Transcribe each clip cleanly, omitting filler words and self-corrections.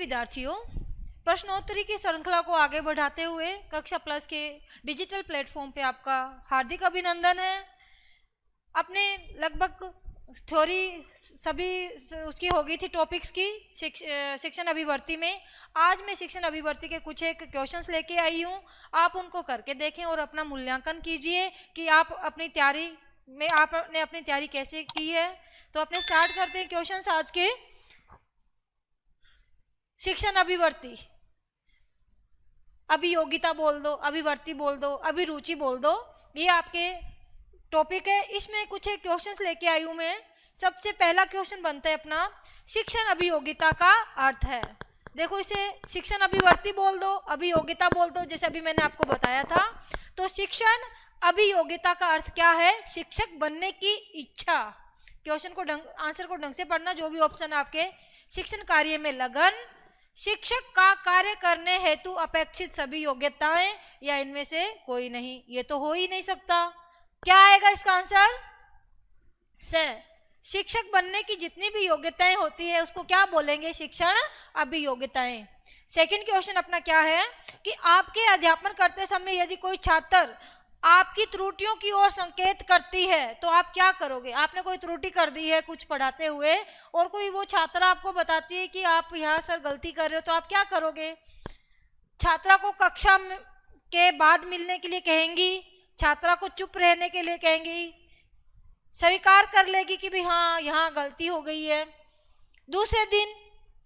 विद्यार्थियों, प्रश्नोत्तरी की श्रृंखला को आगे बढ़ाते हुए कक्षा प्लस के डिजिटल प्लेटफॉर्म पे आपका हार्दिक अभिनंदन है। अपने लगभग थ्योरी सभी उसकी हो गई थी टॉपिक्स की शिक्षण अभिवर्ती में। आज मैं शिक्षण अभिवर्ती के कुछ एक क्वेश्चंस लेके आई हूँ, आप उनको करके देखें और अपना मूल्यांकन कीजिए कि आप अपनी तैयारी में आपने अपनी तैयारी कैसे की है। तो अपने स्टार्ट करते हैं क्वेश्चंस आज के। शिक्षण अभिवर्ती, अभियोगिता बोल दो, अभिवर्ती बोल दो, अभिरुचि बोल दो, ये आपके टॉपिक है। इसमें कुछ एक क्वेश्चंस लेके आई हूं मैं। सबसे पहला क्वेश्चन बनता है अपना, शिक्षण अभियोगिता का अर्थ है। देखो, इसे शिक्षण अभिवर्ती बोल दो, अभियोगिता बोल दो, जैसे अभी मैंने आपको बताया था। तो शिक्षण अभियोगिता का अर्थ क्या है? शिक्षक बनने की इच्छा। क्वेश्चन को आंसर को ढंग से पढ़ना, जो भी ऑप्शन आपके। शिक्षण कार्य में लगन, शिक्षक का कार्य करने हेतु अपेक्षित सभी योग्यताएं या इनमें से कोई नहीं। ये तो हो ही नहीं सकता। क्या आएगा इसका आंसर? से शिक्षक बनने की जितनी भी योग्यताएं होती है उसको क्या बोलेंगे? शिक्षण अभियोग्यताएं। सेकंड क्वेश्चन अपना क्या है कि आपके अध्यापन करते समय यदि कोई छात्र आपकी त्रुटियों की ओर संकेत करती है तो आप क्या करोगे? आपने कोई त्रुटि कर दी है कुछ पढ़ाते हुए और कोई वो छात्रा आपको बताती है कि आप यहाँ सर गलती कर रहे हो, तो आप क्या करोगे? छात्रा को कक्षा के बाद मिलने के लिए कहेंगी, छात्रा को चुप रहने के लिए कहेंगी, स्वीकार कर लेगी कि भी हाँ यहाँ गलती हो गई है। दूसरे दिन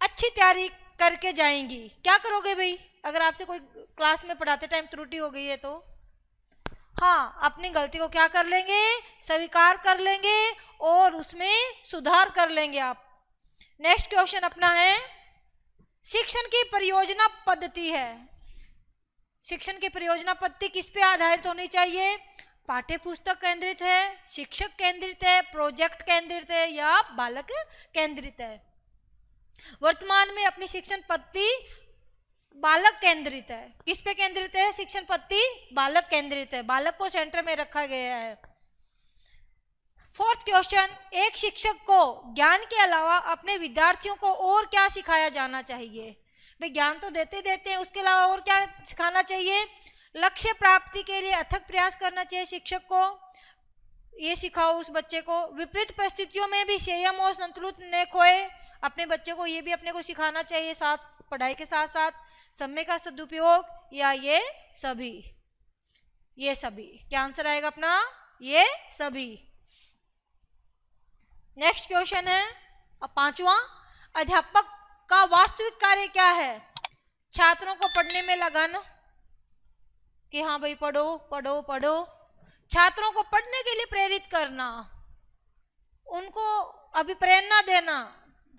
अच्छी तैयारी करके जाएंगी। क्या करोगे भाई अगर आपसे कोई क्लास में पढ़ाते टाइम त्रुटि हो गई है तो? हाँ, अपनी गलती को क्या कर लेंगे? स्वीकार कर लेंगे और उसमें सुधार कर लेंगे आप। नेक्स्ट क्वेश्चन अपना है, शिक्षण की परियोजना पद्धति है। शिक्षण की परियोजना पद्धति किस पे आधारित होनी चाहिए? पाठ्य पुस्तक केंद्रित है, शिक्षक केंद्रित है, प्रोजेक्ट केंद्रित है या बालक केंद्रित है? वर्तमान में अपनी शिक्षण पद्धति बालक केंद्रित है। किस पे केंद्रित है? शिक्षण पद्धति बालक केंद्रित है, बालक को सेंटर में रखा गया है। फोर्थ क्वेश्चन, एक शिक्षक को ज्ञान के अलावा अपने विद्यार्थियों को और क्या सिखाया जाना चाहिए? भाई ज्ञान तो देते हैं, उसके अलावा और क्या सिखाना चाहिए? लक्ष्य प्राप्ति के लिए अथक प्रयास करना चाहिए शिक्षक को। ये सिखाओ उस बच्चे को। विपरीत परिस्थितियों में भी संयम और संतुलित न खोए। अपने बच्चे को ये भी अपने को सिखाना चाहिए, साथ पढ़ाई के साथ साथ समय का सदुपयोग, या ये सभी? ये सभी। क्या आंसर आएगा अपना? ये सभी। नेक्स्ट क्वेश्चन है पांचवा, अध्यापक का वास्तविक कार्य क्या है? छात्रों को पढ़ने में लगाना कि हाँ भाई पढ़ो पढ़ो पढ़ो, छात्रों को पढ़ने के लिए प्रेरित करना, उनको अभिप्रेरणा देना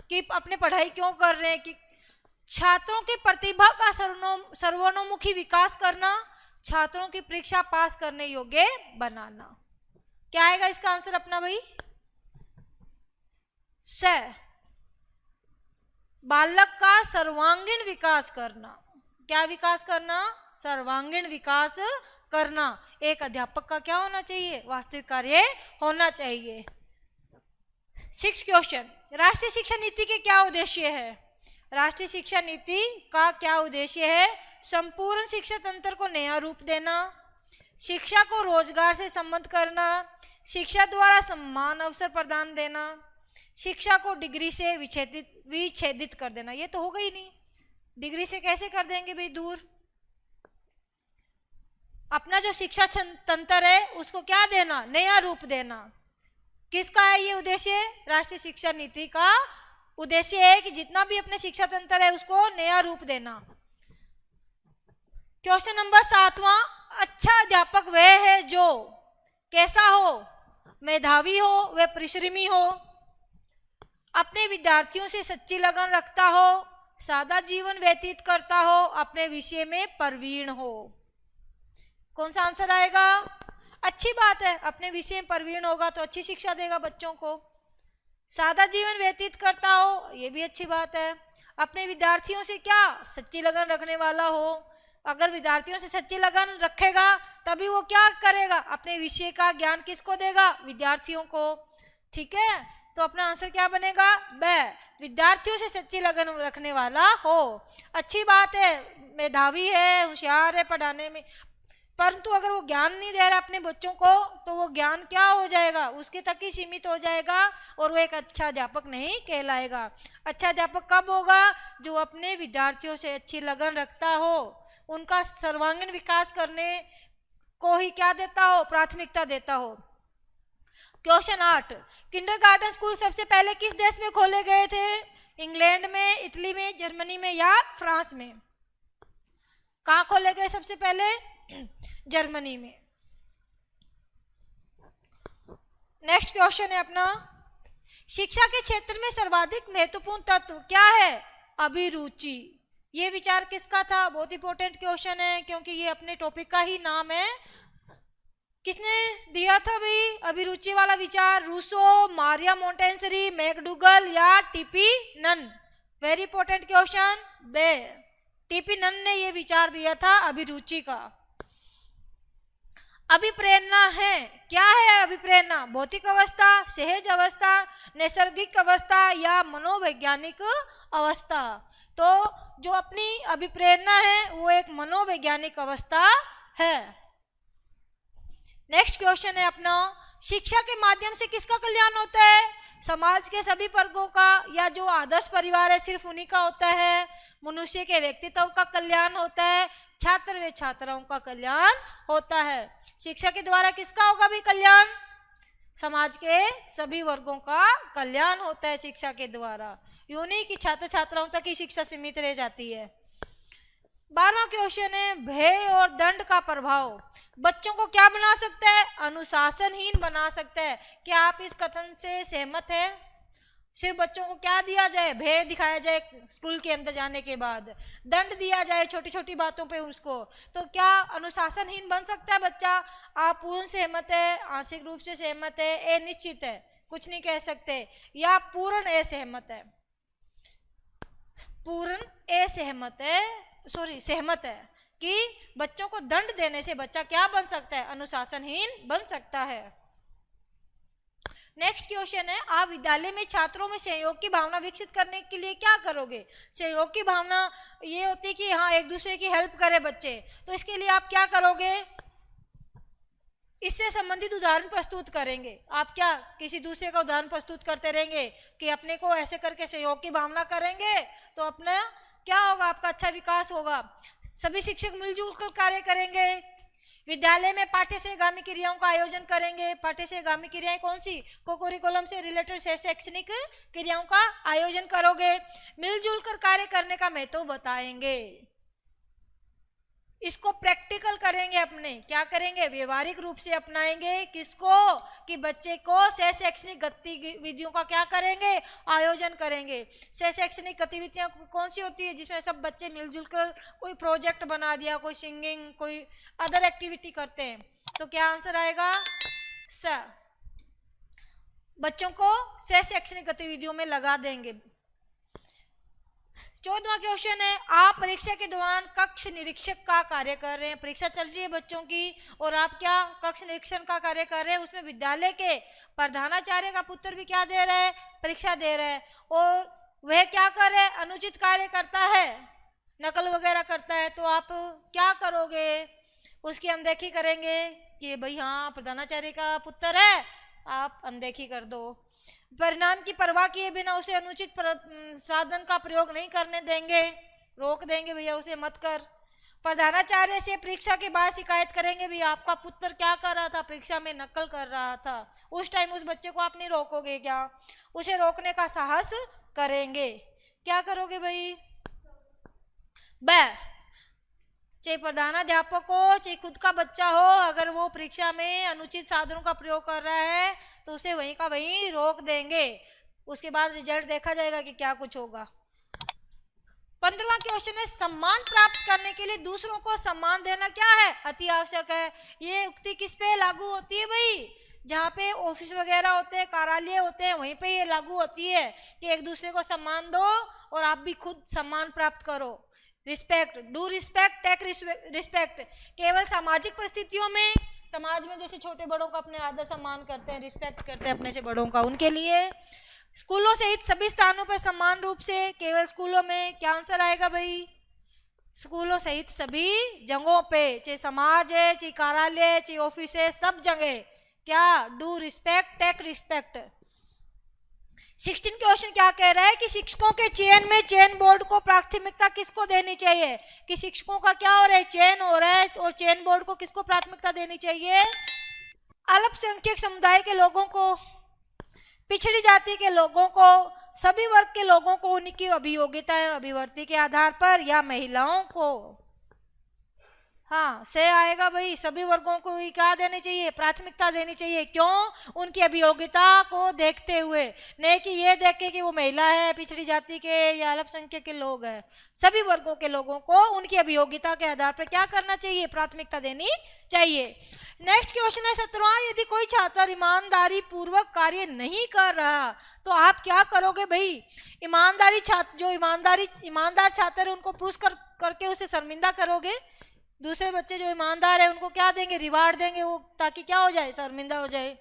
कि अपने पढ़ाई क्यों कर रहे हैं, कि छात्रों की प्रतिभा का सर्वोन्मुखी विकास करना, छात्रों की परीक्षा पास करने योग्य बनाना। क्या आएगा इसका आंसर अपना भाई? से बालक का सर्वांगीण विकास करना। क्या विकास करना? सर्वांगीण विकास करना। एक अध्यापक का क्या होना चाहिए? वास्तविक कार्य होना चाहिए। सिक्स क्वेश्चन, राष्ट्रीय शिक्षा नीति के क्या उद्देश्य है? राष्ट्रीय शिक्षा नीति का क्या उद्देश्य है? संपूर्ण शिक्षा तंत्र को नया रूप देना, शिक्षा को रोजगार से संबद्ध करना, शिक्षा द्वारा समान अवसर प्रदान देना, शिक्षा को डिग्री से विच्छेदित कर देना। ये तो होगा ही नहीं, डिग्री से कैसे कर देंगे भाई दूर? अपना जो शिक्षा तंत्र है उसको क्या देना? नया रूप देना। किसका है ये उद्देश्य? राष्ट्रीय शिक्षा नीति का उद्देश्य है कि जितना भी अपने शिक्षा तंत्र है उसको नया रूप देना। क्वेश्चन नंबर 7वां, अच्छा अध्यापक वह है जो कैसा हो? मेधावी हो, वह परिश्रमी हो, अपने विद्यार्थियों से सच्ची लगन रखता हो, सादा जीवन व्यतीत करता हो, अपने विषय में प्रवीण हो। कौन सा आंसर आएगा? अच्छी बात है, अपने विषय में प्रवीण होगा तो अच्छी शिक्षा देगा बच्चों को। सादा जीवन व्यतीत करता हो, ये भी अच्छी बात है। अपने विद्यार्थियों से क्या? सच्ची लगन रखने वाला हो। अगर विद्यार्थियों से सच्ची लगन रखेगा तभी वो क्या करेगा? अपने विषय का ज्ञान किसको देगा? विद्यार्थियों को। ठीक है, तो अपना आंसर क्या बनेगा? ब, विद्यार्थियों से सच्ची लगन रखने वाला हो। अच्छी बात है, मेधावी है, होशियार है पढ़ाने में, परंतु अगर वो ज्ञान नहीं दे रहा अपने बच्चों को तो वो ज्ञान क्या हो जाएगा? उसके तक ही सीमित हो जाएगा और वो एक अच्छा अध्यापक नहीं कहलाएगा। अच्छा अध्यापक कब होगा? जो अपने विद्यार्थियों से अच्छी लगन रखता हो, उनका सर्वांगीण विकास करने को ही क्या देता हो? प्राथमिकता देता हो। क्वेश्चन 8, किंडरगार्टन स्कूल सबसे पहले किस देश में खोले गए थे? इंग्लैंड में, इटली में, जर्मनी में या फ्रांस में? कहाँ खोले गए सबसे पहले? जर्मनी में। नेक्स्ट क्वेश्चन है अपना, शिक्षा के क्षेत्र में सर्वाधिक महत्वपूर्ण तत्व क्या है? अभिरुचि। ये विचार किसका था? बहुत इंपॉर्टेंट क्वेश्चन है क्योंकि ये अपने टॉपिक का ही नाम है। किसने दिया था भाई अभिरुचि वाला विचार? रूसो, मारिया मोंटेसरी, मैकडूगल या T P Nunn? Very important question. दे टीपी नन ने ये विचार दिया था अभिरुचि का। अभिप्रेरणा है, क्या है अभिप्रेरणा? भौतिक अवस्था, सहज अवस्था, नैसर्गिक अवस्था या मनोवैज्ञानिक अवस्था? तो जो अपनी अभिप्रेरणा है वो एक मनोवैज्ञानिक अवस्था है। नेक्स्ट क्वेश्चन है अपना, शिक्षा के माध्यम से किसका कल्याण होता है? समाज के सभी वर्गों का या जो आदर्श परिवार है सिर्फ उन्हीं का होता है? मनुष्य के व्यक्तित्व का कल्याण होता है? छात्र व छात्राओं का कल्याण होता है? शिक्षा के द्वारा किसका होगा भी कल्याण? समाज के सभी वर्गों का कल्याण होता है शिक्षा के द्वारा। यूं नहीं कि छात्र छात्राओं तक ही शिक्षा सीमित रह जाती है। 12वां क्वेश्चन है, भय और दंड का प्रभाव बच्चों को क्या बना सकता है? अनुशासनहीन बना सकता है। क्या आप इस कथन से सहमत है? सिर्फ बच्चों को क्या दिया जाए? भय दिखाया जाए स्कूल के अंदर जाने के बाद, दंड दिया जाए छोटी छोटी बातों पे उसको, तो क्या अनुशासनहीन बन सकता है बच्चा? आप पूर्ण सहमत है, आंशिक रूप से सहमत है, अनिश्चित है, कुछ नहीं कह सकते, या पूर्ण असहमत है? पूर्ण असहमत है, सॉरी सहमत है कि बच्चों को दंड देने से बच्चा क्या बन सकता है? अनुशासनहीन बन सकता है। नेक्स्ट क्वेश्चन है, आप विद्यालय में छात्रों में सहयोग की भावना विकसित करने के लिए क्या करोगे? सहयोग की भावना ये होती है कि हाँ एक दूसरे की हेल्प करे बच्चे, तो इसके लिए आप क्या करोगे? इससे संबंधित उदाहरण प्रस्तुत करेंगे। आप क्या किसी दूसरे का उदाहरण प्रस्तुत करते रहेंगे कि अपने को ऐसे करके सहयोग की भावना करेंगे तो अपना क्या होगा? आपका अच्छा विकास होगा। सभी शिक्षक मिलजुल कर कार्य करेंगे। विद्यालय में पाठ्यसेगामी क्रियाओं का आयोजन करेंगे। पाठ्यसेगामी क्रियाएं कौन सी? कोकुरिकुलम से रिलेटेड शैक्षणिक क्रियाओं का आयोजन करोगे। मिलजुल कर कार्य करने का महत्व बताएंगे। इसको प्रैक्टिकल करेंगे, अपने क्या करेंगे? व्यवहारिक रूप से अपनाएंगे। किसको? कि बच्चे को शैक्षणिक गतिविधियों का क्या करेंगे? आयोजन करेंगे। शैक्षणिक गतिविधियां कौन सी होती है? जिसमें सब बच्चे मिलजुल कर कोई प्रोजेक्ट बना दिया, कोई सिंगिंग, कोई अदर एक्टिविटी करते हैं, तो क्या आंसर आएगा? स। बच्चों को शैक्षणिक गतिविधियों में लगा देंगे। 14वां क्वेश्चन है, आप परीक्षा के दौरान कक्ष निरीक्षक का कार्य कर रहे हैं। परीक्षा चल रही है बच्चों की और आप क्या कक्ष निरीक्षण का कार्य कर रहे हैं। उसमें विद्यालय के प्रधानाचार्य का पुत्र भी क्या दे रहा है? परीक्षा दे रहा है। और वह क्या कर रहा है? अनुचित कार्य करता है, नकल वगैरह करता है, तो आप क्या करोगे? उसकी अनदेखी करेंगे कि भाई हाँ प्रधानाचार्य का पुत्र है, आप अनदेखी कर दो। परिणाम की परवाह किए बिना उसे अनुचित साधन का प्रयोग नहीं करने देंगे, रोक देंगे, भैया उसे मत कर। प्रधानाचार्य से परीक्षा के बाद शिकायत करेंगे, भैया आपका पुत्र क्या कर रहा था? परीक्षा में नकल कर रहा था। उस टाइम उस बच्चे को आप नहीं रोकोगे क्या? उसे रोकने का साहस करेंगे। क्या करोगे भाई? चाहे प्रधानाध्यापक हो चाहे खुद का बच्चा हो, अगर वो परीक्षा में अनुचित साधनों का प्रयोग कर रहा है तो उसे वहीं का वहीं रोक देंगे। उसके बाद रिजल्ट देखा जाएगा कि क्या कुछ होगा। 15वां क्वेश्चन है, सम्मान प्राप्त करने के लिए दूसरों को सम्मान देना क्या है? अति आवश्यक है। ये उक्ति किस पे लागू होती है भाई? जहाँ पे ऑफिस वगैरह होते हैं, कार्यालय होते हैं, वहीं पे ये लागू होती है कि एक दूसरे को सम्मान दो और आप भी खुद सम्मान प्राप्त करो। Respect, do respect, take respect. केवल सामाजिक परिस्थितियों में, समाज में जैसे छोटे बड़ों का अपने आदर सम्मान करते हैं, रिस्पेक्ट करते हैं अपने से बड़ों का, उनके लिए। स्कूलों सहित सभी स्थानों पर समान रूप से, केवल स्कूलों में, क्या आंसर आएगा भाई? स्कूलों सहित सभी जगहों पे, चाहे समाज है, चाहे कार्यालय, चाहे ऑफिस है, सब जगह क्या? Do respect, take respect. 16 question क्या कह रहा है कि शिक्षकों के चयन में चयन बोर्ड को प्राथमिकता किसको देनी चाहिए? कि शिक्षकों का क्या हो रहा है? चयन हो रहा है, और चयन बोर्ड को किसको प्राथमिकता देनी चाहिए? अल्पसंख्यक समुदाय के लोगों को, पिछड़ी जाति के लोगों को, सभी वर्ग के लोगों को उनकी अभियोग्यता अभिवर्ती के आधार पर, या महिलाओं को? हाँ, से आएगा भाई, सभी वर्गों को ही क्या देनी चाहिए? प्राथमिकता देनी चाहिए। क्यों? उनकी अभियोग्यता को देखते हुए, नहीं कि ये देख के कि वो महिला है, पिछड़ी जाति के या अल्पसंख्यक के लोग हैं। सभी वर्गों के लोगों को उनकी अभियोग्यता के आधार पर क्या करना चाहिए? प्राथमिकता देनी चाहिए। नेक्स्ट क्वेश्चन है 17वां, यदि कोई छात्र ईमानदारी पूर्वक कार्य नहीं कर रहा तो आप क्या करोगे भाई? ईमानदारी छात्र, जो ईमानदार छात्र है उनको पुरस्कार करके उसे शर्मिंदा करोगे। दूसरे बच्चे जो ईमानदार है उनको क्या देंगे? रिवार्ड देंगे, वो ताकि क्या हो जाए? शर्मिंदा हो जाए।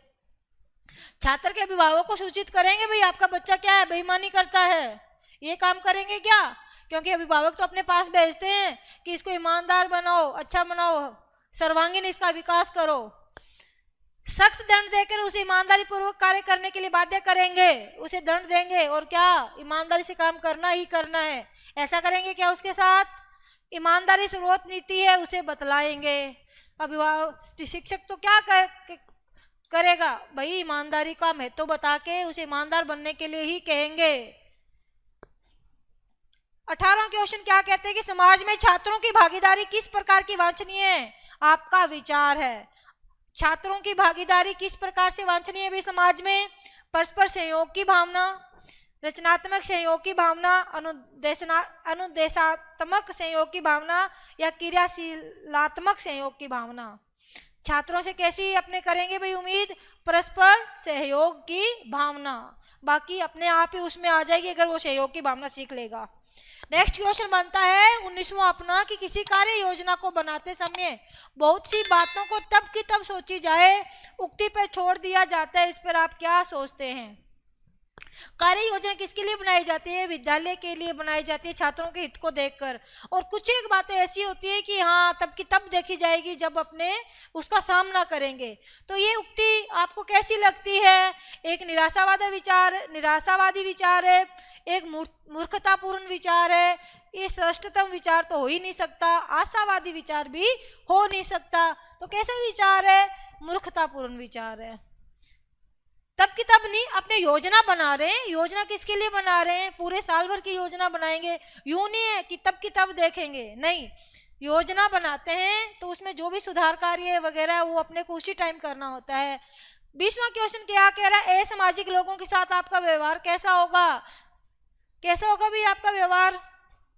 छात्र के अभिभावक को सूचित करेंगे भाई आपका बच्चा क्या है? बेईमानी करता है। ये काम करेंगे क्या? क्योंकि अभिभावक तो अपने पास भेजते हैं कि इसको ईमानदार बनाओ, अच्छा बनाओ, सर्वांगीण इसका विकास करो। सख्त दंड देकर उसे ईमानदारी पूर्वक कार्य करने के लिए बाध्य करेंगे, उसे दंड देंगे और क्या? ईमानदारी से काम करना ही करना है। ऐसा करेंगे क्या उसके साथ? ईमानदारी सर्वोच्च नीति है, उसे बतलाएंगे। अभिभावक, शिक्षक तो क्या करेगा भाई? ईमानदारी का महत्व बता के उसे ईमानदार बनने के लिए ही कहेंगे। 18वां क्वेश्चन क्या कहते हैं कि समाज में छात्रों की भागीदारी किस प्रकार की वांछनीय है? आपका विचार है। छात्रों की भागीदारी किस प्रकार से वांछनीय है भाई समाज में? परस्पर सहयोग की भावना, रचनात्मक सहयोग की भावना, अनुदेशात्मक सहयोग की भावना, या क्रियाशीलात्मक सहयोग की भावना। छात्रों से कैसी अपने करेंगे भाई उम्मीद? परस्पर सहयोग की भावना। बाकी अपने आप ही उसमें आ जाएगी अगर वो सहयोग की भावना सीख लेगा। नेक्स्ट क्वेश्चन बनता है 19वां अपना कि किसी कार्य योजना को बनाते समय बहुत सी बातों को तब की तब सोची जाए, उक्ति पर छोड़ दिया जाता है। इस पर आप क्या सोचते हैं? कार्य योजना किसके लिए बनाई जाती है? विद्यालय के लिए बनाई जाती है, छात्रों के हित को देखकर। और कुछ एक बातें ऐसी होती है कि हाँ तब की तब देखी जाएगी जब अपने उसका सामना करेंगे। तो ये उक्ति आपको कैसी लगती है? एक निराशावादी विचार है, एक मूर्खतापूर्ण विचार है, ये श्रेष्ठतम विचार तो हो ही नहीं सकता, आशावादी विचार भी हो नहीं सकता। तो कैसा विचार है? मूर्खतापूर्ण विचार है। तब की तब नहीं, अपने योजना बना रहे हैं। योजना किसके लिए बना रहे हैं? पूरे साल भर की योजना बनाएंगे, यूं नहीं है कि तब की तब देखेंगे, नहीं। योजना बनाते हैं तो उसमें जो भी सुधार कार्य वगैरह वो अपने को उसी टाइम करना होता है। 20वां क्वेश्चन क्या कह रहा है? असामाजिक लोगों के साथ आपका व्यवहार कैसा होगा? कैसा होगा भाई आपका व्यवहार?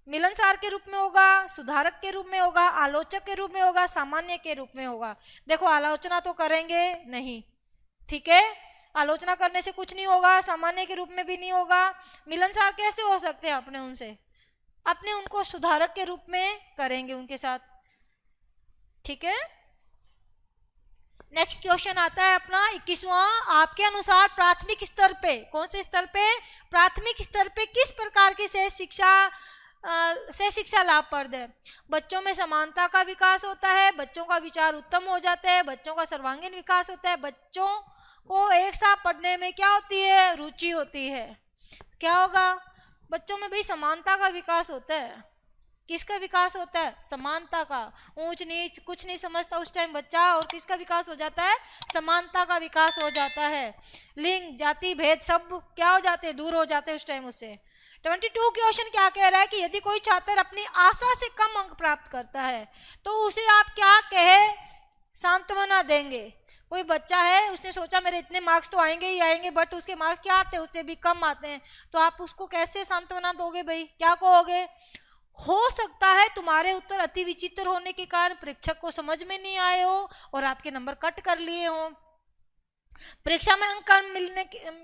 मिलनसार के रूप में होगा, सुधारक के रूप में होगा, आलोचक के रूप में होगा, सामान्य के रूप में होगा। देखो आलोचना तो करेंगे नहीं, ठीक है, आलोचना करने से कुछ नहीं होगा, सामान्य के रूप में भी नहीं होगा। मिलनसार कैसे हो सकते हैं अपने उनसे? अपने उनको सुधारक के रूप में करेंगे उनके साथ, ठीक है। नेक्स्ट क्वेश्चन आता है अपना 21वां, आपके अनुसार प्राथमिक स्तर पे, कौन से स्तर पे? प्राथमिक स्तर पे किस प्रकार की से शिक्षा लाभप्रद है? बच्चों में समानता का विकास होता है, बच्चों का विचार उत्तम हो जाता है, बच्चों का सर्वांगीण विकास होता है, बच्चों को एक साथ पढ़ने में क्या होती है? रुचि होती है। क्या होगा? बच्चों में भाई समानता का विकास होता है। किसका विकास होता है? समानता का। ऊंच नीच कुछ नहीं समझता उस टाइम बच्चा, और किसका विकास हो जाता है? समानता का विकास हो जाता है। लिंग जाति भेद सब क्या हो जाते हैं? दूर हो जाते हैं उस टाइम उससे। 22 क्वेश्चन क्या कह रहा है कि यदि कोई छात्र अपनी आशा से कम अंक प्राप्त करता है तो उसे आप क्या कहे सांत्वना देंगे? कोई बच्चा है, उसने सोचा मेरे इतने मार्क्स तो आएंगे ही आएंगे, बट उसके मार्क्स क्या आते हैं? उससे भी कम आते हैं, तो आप उसको कैसे सांत्वना दोगे भाई? क्या कहोगे? हो सकता है तुम्हारे उत्तर अति विचित्र होने के कारण परीक्षक को समझ में नहीं आए हो और आपके नंबर कट कर लिए हो। परीक्षा में अंक कम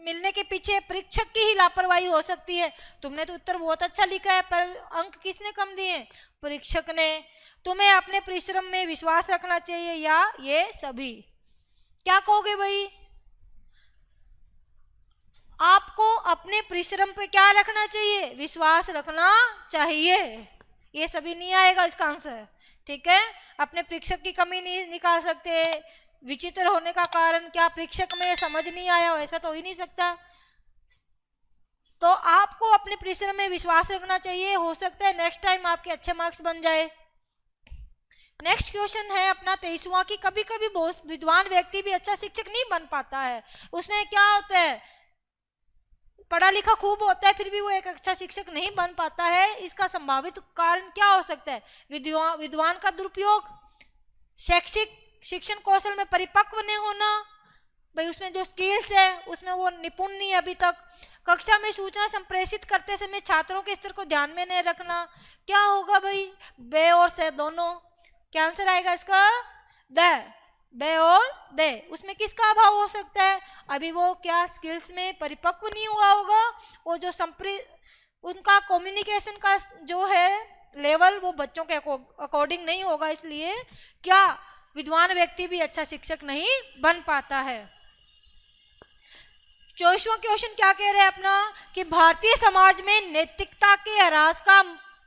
मिलने के पीछे परीक्षक की ही लापरवाही हो सकती है। तुमने तो उत्तर बहुत अच्छा लिखा है पर अंक किसने कम दिए? परीक्षक ने। तुम्हें अपने परिश्रम में विश्वास रखना चाहिए, या ये सभी? क्या कहोगे भाई? आपको अपने परिश्रम पे क्या रखना चाहिए, विश्वास रखना चाहिए। ये सभी नहीं आएगा इसका आंसर, ठीक है। अपने परीक्षक की कमी नहीं निकाल सकते, विचित्र होने का कारण क्या, परीक्षक में समझ नहीं आया, ऐसा तो हो ही नहीं सकता। तो आपको अपने परिश्रम में विश्वास रखना चाहिए, हो सकता है नेक्स्ट टाइम आपके अच्छे मार्क्स बन जाए। नेक्स्ट क्वेश्चन है अपना 23वां की कभी कभी बहुत विद्वान व्यक्ति भी अच्छा शिक्षक नहीं बन पाता है। उसमें क्या होता है, पढ़ा लिखा खूब होता है फिर भी वो एक अच्छा शिक्षक नहीं बन पाता है। इसका संभावित कारण क्या हो सकता है, विद्वान का दुरुपयोग, शैक्षिक शिक्षण कौशल में परिपक्व नहीं होना, भाई उसमें जो स्किल्स है उसमें वो निपुण नहीं है अभी तक, कक्षा में सूचना संप्रेषित करते समय छात्रों के स्तर को ध्यान में नहीं रखना। क्या होगा भाई, बे और से दोनों, क्या आंसर आएगा इसका, द, बे और दे। उसमें किसका अभाव हो सकता है, अभी वो क्या स्किल्स में परिपक्व नहीं हुआ होगा, वो जो उनका कम्युनिकेशन का जो है लेवल वो बच्चों के अकॉर्डिंग नहीं होगा, इसलिए क्या विद्वान व्यक्ति भी अच्छा शिक्षक नहीं बन पाता है। 24वां क्वेश्चन क्या कह रहे हैं अपना कि भारतीय समाज में नैतिकता के ह्रास का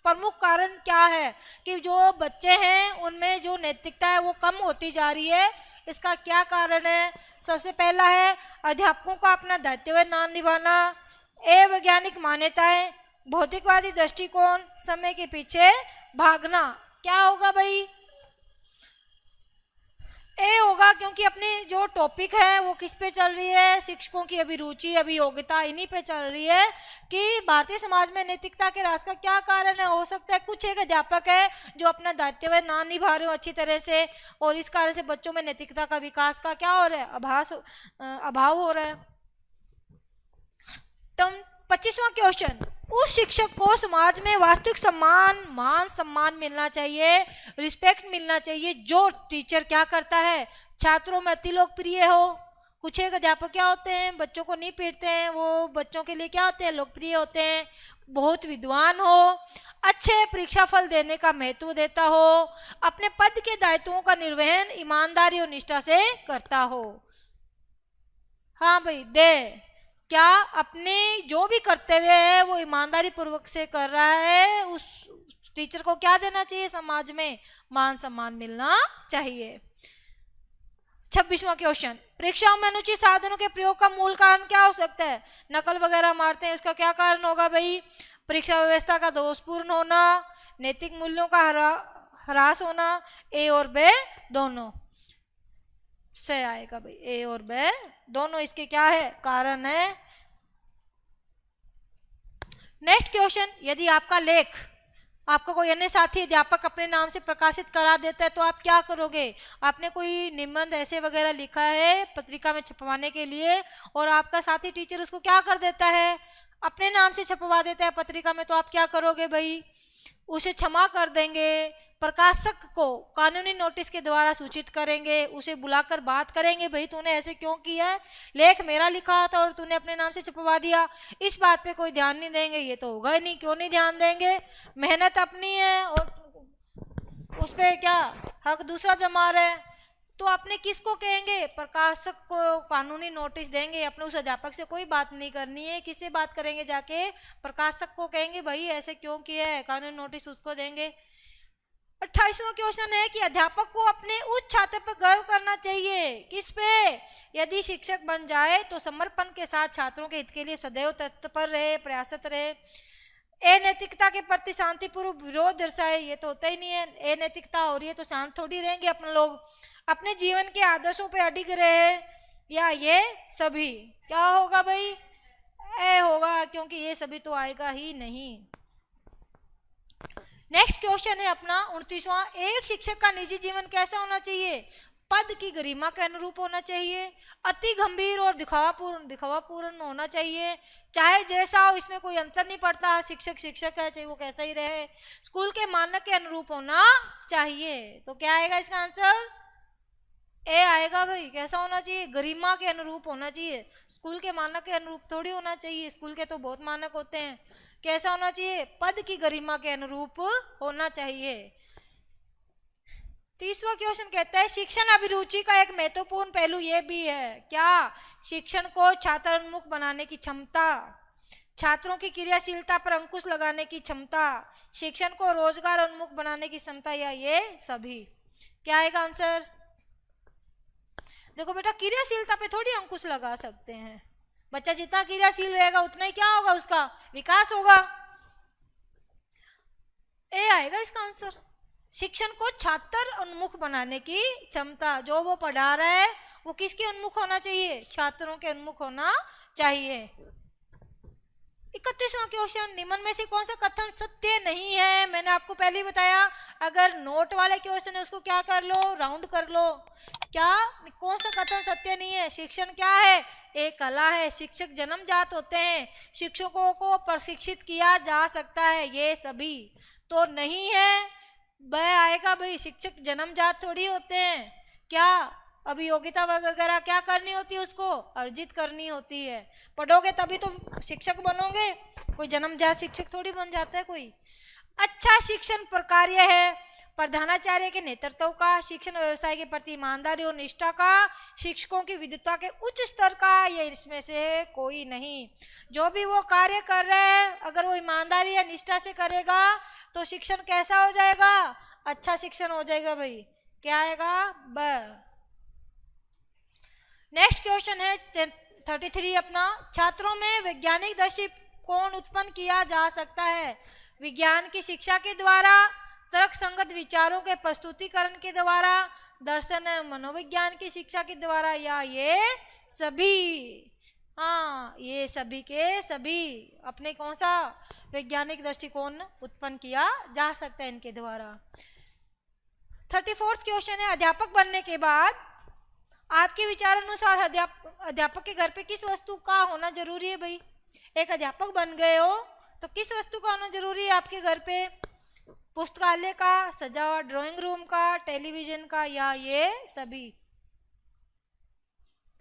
प्रमुख कारण क्या है, कि जो बच्चे हैं उनमें जो नैतिकता है वो कम होती जा रही है, इसका क्या कारण है। सबसे पहला है अध्यापकों का अपना दायित्व ना निभाना, वैज्ञानिक मान्यताएं, भौतिकवादी दृष्टिकोण, समय के पीछे भागना। क्या होगा भाई, ए होगा, क्योंकि अपनी जो टॉपिक है वो किस पे चल रही है, शिक्षकों की अभिरुचि अभियोग्यता इन्हीं पे चल रही है कि भारतीय समाज में नैतिकता के ह्रास का क्या कारण है। हो सकता है कुछ एक अध्यापक है जो अपना दायित्व ना निभा रहे हो अच्छी तरह से, और इस कारण से बच्चों में नैतिकता का विकास का क्या हो रहा है, अभाव हो रहा है। तो 25वां क्वेश्चन, उस शिक्षक को समाज में वास्तविक सम्मान, मान सम्मान मिलना चाहिए, रिस्पेक्ट मिलना चाहिए जो टीचर क्या करता है, छात्रों में अति लोकप्रिय हो। कुछ एक अध्यापक क्या होते हैं, बच्चों को नहीं पीटते हैं, वो बच्चों के लिए क्या होते हैं, लोकप्रिय होते हैं, बहुत विद्वान हो, अच्छे परीक्षा फल देने का महत्व देता हो, अपने पद के दायित्वों का निर्वहन ईमानदारी और निष्ठा से करता हो। हाँ भाई, दे क्या अपने जो भी कर्तव्य है वो ईमानदारी पूर्वक से कर रहा है, उस टीचर को क्या देना चाहिए, समाज में मान सम्मान मिलना चाहिए। 26वां क्वेश्चन, परीक्षाओं में अनुचित साधनों के प्रयोग का मूल कारण क्या हो सकता है, नकल वगैरह मारते हैं, इसका क्या कारण होगा भाई, परीक्षा व्यवस्था का दोषपूर्ण होना, नैतिक मूल्यों का ह्रास होना, ए और बे दोनों से आएगा भाई, ए और बे दोनों इसके क्या है, कारण है। नेक्स्ट क्वेश्चन, यदि आपका लेख आपको कोई अन्य साथी अध्यापक अपने नाम से प्रकाशित करा देता है तो आप क्या करोगे। आपने कोई निबंध ऐसे वगैरह लिखा है पत्रिका में छपवाने के लिए और आपका साथी टीचर उसको क्या कर देता है, अपने नाम से छपवा देता है पत्रिका में, तो आप क्या करोगे भाई, उसे क्षमा कर देंगे, प्रकाशक को कानूनी नोटिस के द्वारा सूचित करेंगे, उसे बुलाकर बात करेंगे, भाई तूने ऐसे क्यों किया है, लेख मेरा लिखा था और तूने अपने नाम से छपवा दिया। इस बात पे कोई ध्यान नहीं देंगे, ये तो होगा ही नहीं, क्यों नहीं ध्यान देंगे, मेहनत अपनी है और उस पर क्या हक दूसरा जमा रहा है। तो अपने किसको कहेंगे, प्रकाशक को कानूनी नोटिस देंगे, अपने उस अध्यापक से कोई बात नहीं करनी है, किससे बात करेंगे, जाके प्रकाशक को कहेंगे भाई ऐसे क्यों किया है, कानूनी नोटिस उसको देंगे। 28वां क्वेश्चन है कि अध्यापक को अपने उस छात्र पर गर्व करना चाहिए, किस पे, यदि शिक्षक बन जाए तो समर्पण के साथ छात्रों के हित के लिए सदैव तत्पर रहे, प्रयासरत रहे, अनैतिकता के प्रति शांतिपूर्वक विरोध दर्शाए, ये तो होता ही नहीं है, अनैतिकता हो रही है तो शांत थोड़ी रहेंगे अपने लोग, अपने जीवन के आदर्शों पे अडिग रहे, या ये सभी क्या होगा भाई, ए होगा, क्योंकि ये सभी तो आएगा ही नहीं। नेक्स्ट क्वेश्चन है अपना 29वां, एक शिक्षक का निजी जीवन कैसा होना चाहिए, पद की गरिमा के अनुरूप होना चाहिए, अति गंभीर और दिखावापूर्ण होना चाहिए, चाहे जैसा हो इसमें कोई अंतर नहीं पड़ता, शिक्षक शिक्षक है चाहे वो कैसा ही रहे, स्कूल के मानक के अनुरूप होना चाहिए। तो क्या आएगा इसका आंसर, ए आएगा भाई, कैसा होना चाहिए, गरिमा के अनुरूप होना चाहिए, स्कूल के मानक के अनुरूप थोड़ी होना चाहिए, स्कूल के तो बहुत मानक होते हैं, कैसा होना चाहिए, पद की गरिमा के अनुरूप होना चाहिए। 30वां क्वेश्चन कहता है शिक्षण अभिरुचि का एक महत्वपूर्ण पहलू यह भी है क्या? शिक्षण को छात्रोन्मुख बनाने की क्षमता, छात्रों की क्रियाशीलता पर अंकुश लगाने की क्षमता, शिक्षण को रोजगार उन्मुख बनाने की क्षमता, या ये सभी। क्या आएगा आंसर? देखो बेटा, क्रियाशीलता पे थोड़ी अंकुश लगा सकते हैं। बच्चा जितना क्रियाशील रहेगा उतना ही क्या होगा, उसका विकास होगा। ए आएगा इसका आंसर। शिक्षण को छात्र उन्मुख बनाने की क्षमता, जो वो पढ़ा रहा है वो किसके उन्मुख होना चाहिए? छात्रों के उन्मुख होना चाहिए। 31वां क्वेश्चन, निम्न में से कौन सा कथन सत्य नहीं है? मैंने आपको पहले ही बताया, अगर नोट वाले क्वेश्चन है उसको क्या कर लो, राउंड कर लो। क्या कौन सा कथन सत्य नहीं है? शिक्षण क्या है? एक कला है, शिक्षक जन्मजात होते हैं, शिक्षकों को प्रशिक्षित किया जा सकता है, ये सभी तो नहीं है। वह आएगा भाई, शिक्षक जन्मजात थोड़ी होते हैं। क्या अभियोगिता वगैरह क्या करनी होती है? उसको अर्जित करनी होती है। पढ़ोगे तभी तो शिक्षक बनोगे, कोई जन्मजात शिक्षक थोड़ी बन जाता है कोई। अच्छा शिक्षण प्रकार्य है प्रधानाचार्य के नेतृत्व का, शिक्षण व्यवसाय के प्रति ईमानदारी और निष्ठा का, शिक्षकों की विद्वता के उच्च स्तर का, या इसमें से कोई नहीं। जो भी वो कार्य कर रहे हैं अगर वो ईमानदारी या निष्ठा से करेगा तो शिक्षण कैसा हो जाएगा? अच्छा शिक्षण हो जाएगा भाई। क्या आएगा? ब। नेक्स्ट क्वेश्चन है 33 अपना, छात्रों में वैज्ञानिक दृष्टिकोण उत्पन्न किया जा सकता है विज्ञान की शिक्षा के द्वारा, तर्क संगत विचारों के प्रस्तुतिकरण के द्वारा, दर्शन मनोविज्ञान की शिक्षा के द्वारा, या ये सभी। हाँ, ये सभी के सभी अपने कौन सा वैज्ञानिक दृष्टिकोण उत्पन्न किया जा सकता है इनके द्वारा। 34वां क्वेश्चन है, अध्यापक बनने के बाद आपके विचार अनुसार अध्यापक के घर पे किस वस्तु का होना जरूरी है भाई? एक अध्यापक बन गए हो तो किस वस्तु का होना जरूरी है आपके घर पे? पुस्तकालय का, सजावट ड्राइंग रूम का, टेलीविजन का, या ये सभी।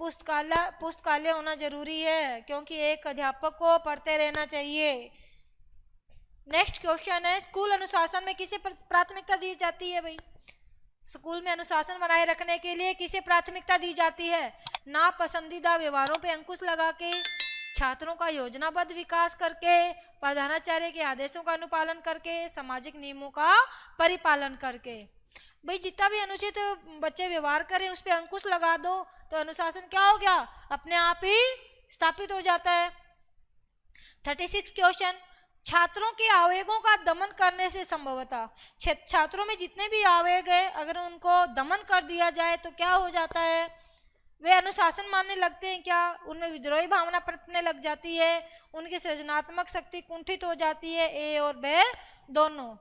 पुस्तकालय होना जरूरी है क्योंकि एक अध्यापक को पढ़ते रहना चाहिए। नेक्स्ट क्वेश्चन है, स्कूल अनुशासन में किसे प्राथमिकता दी जाती है भाई? स्कूल में अनुशासन बनाए रखने के लिए किसे प्राथमिकता दी जाती है? ना पसंदीदा व्यवहारों पे अंकुश लगा के, छात्रों का योजनाबद्ध विकास करके, प्रधानाचार्य के आदेशों का अनुपालन करके, सामाजिक नियमों का परिपालन करके। भाई जितना भी अनुचित बच्चे व्यवहार करें उस पर अंकुश लगा दो तो अनुशासन क्या हो गया? अपने आप ही स्थापित हो जाता है। 36 क्वेश्चन, छात्रों के आवेगों का दमन करने से संभवतः छात्रों में जितने भी आवेग है अगर उनको दमन कर दिया जाए तो क्या हो जाता है? वे अनुशासन मानने लगते हैं क्या? उनमें विद्रोही भावना पनपने लग जाती है, उनकी सृजनात्मक शक्ति कुंठित हो जाती है। ए और बे दोनों।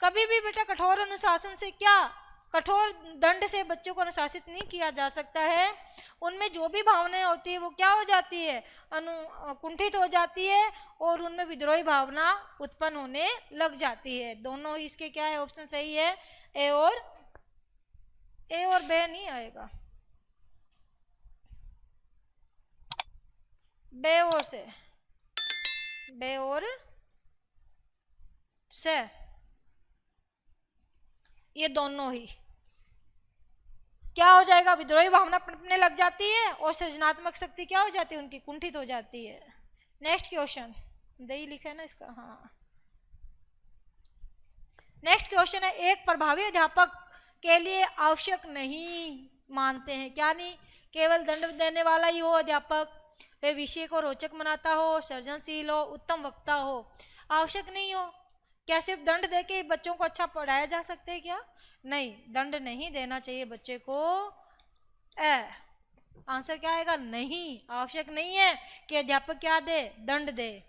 कभी भी बेटा कठोर अनुशासन से क्या, कठोर दंड से बच्चों को अनुशासित नहीं किया जा सकता है। उनमें जो भी भावनाएं होती है वो क्या हो जाती है? कुंठित हो जाती है और उनमें विद्रोही भावना उत्पन्न होने लग जाती है। दोनों इसके क्या है? ऑप्शन सही है, ए और बे नहीं आएगा, बे और से, बे और से, ये दोनों ही क्या हो जाएगा? विद्रोही भावना पनपने लग जाती है और सृजनात्मक शक्ति क्या हो जाती है? उनकी कुंठित हो जाती है। नेक्स्ट क्वेश्चन दही लिखा है ना इसका, हाँ। नेक्स्ट क्वेश्चन है, एक प्रभावी अध्यापक के लिए आवश्यक नहीं मानते हैं क्या? नहीं, केवल दंड देने वाला ही हो अध्यापक, वे विषय को रोचक बनाता हो, सृजनशील हो, उत्तम वक्ता हो। आवश्यक नहीं हो क्या? सिर्फ दंड देके बच्चों को अच्छा पढ़ाया जा सकता है क्या? नहीं, दंड नहीं देना चाहिए बच्चे को। आंसर क्या आएगा? नहीं, आवश्यक नहीं है कि अध्यापक क्या दे? दंड दे।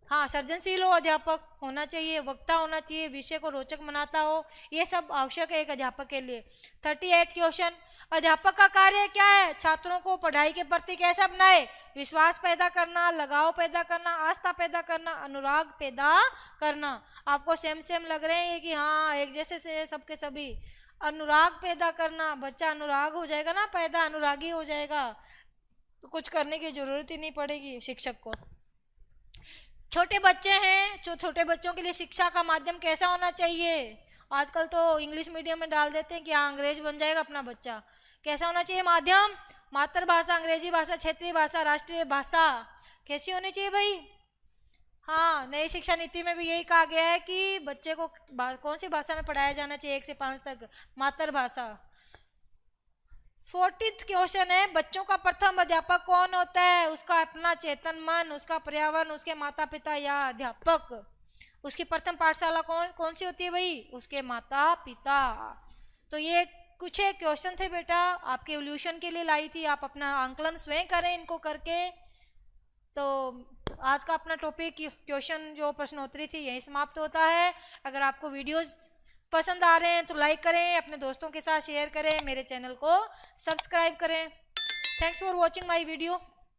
हाँ, सृजनशील हो अध्यापक होना चाहिए, वक्ता होना चाहिए, विषय को रोचक बनाता हो, ये सब आवश्यक है एक अध्यापक के लिए। 38 क्वेश्चन, अध्यापक का कार्य क्या है? छात्रों को पढ़ाई के प्रति कैसा बनाए? विश्वास पैदा करना, लगाव पैदा करना, आस्था पैदा करना, अनुराग पैदा करना। आपको सेम लग रहे हैं कि हाँ एक जैसे से सबके सभी? अनुराग पैदा करना, बच्चा अनुराग हो जाएगा ना, पैदा अनुरागी हो जाएगा, तो कुछ करने की जरूरत ही नहीं पड़ेगी शिक्षक को। छोटे बच्चे हैं, जो छोटे बच्चों के लिए शिक्षा का माध्यम कैसा होना चाहिए? आजकल तो इंग्लिश मीडियम में डाल देते हैं कि हाँ अंग्रेज बन जाएगा अपना बच्चा। कैसा होना चाहिए माध्यम? मातृभाषा, अंग्रेजी भाषा, क्षेत्रीय भाषा, राष्ट्रीय भाषा। कैसी होनी चाहिए भाई? हाँ, नई शिक्षा नीति में भी यही कहा गया है कि बच्चे को कौन सी भाषा में पढ़ाया जाना चाहिए 1 से 5 तक? मातृभाषा। 40th क्वेश्चन है, बच्चों का प्रथम अध्यापक कौन होता है? उसका अपना चेतन मन, उसका पर्यावरण, उसके माता पिता या अध्यापक। उसकी प्रथम पाठशाला कौन सी होती है भाई? उसके माता पिता। तो ये कुछ एक क्वेश्चन थे बेटा, आपके इवोल्यूशन के लिए लाई थी। आप अपना आंकलन स्वयं करें इनको करके। तो आज का अपना टॉपिक क्वेश्चन जो प्रश्नोत्तरी थी यही समाप्त होता है। अगर आपको वीडियोस पसंद आ रहे हैं तो लाइक करें, अपने दोस्तों के साथ शेयर करें, मेरे चैनल को सब्सक्राइब करें। Thanks for watching my video.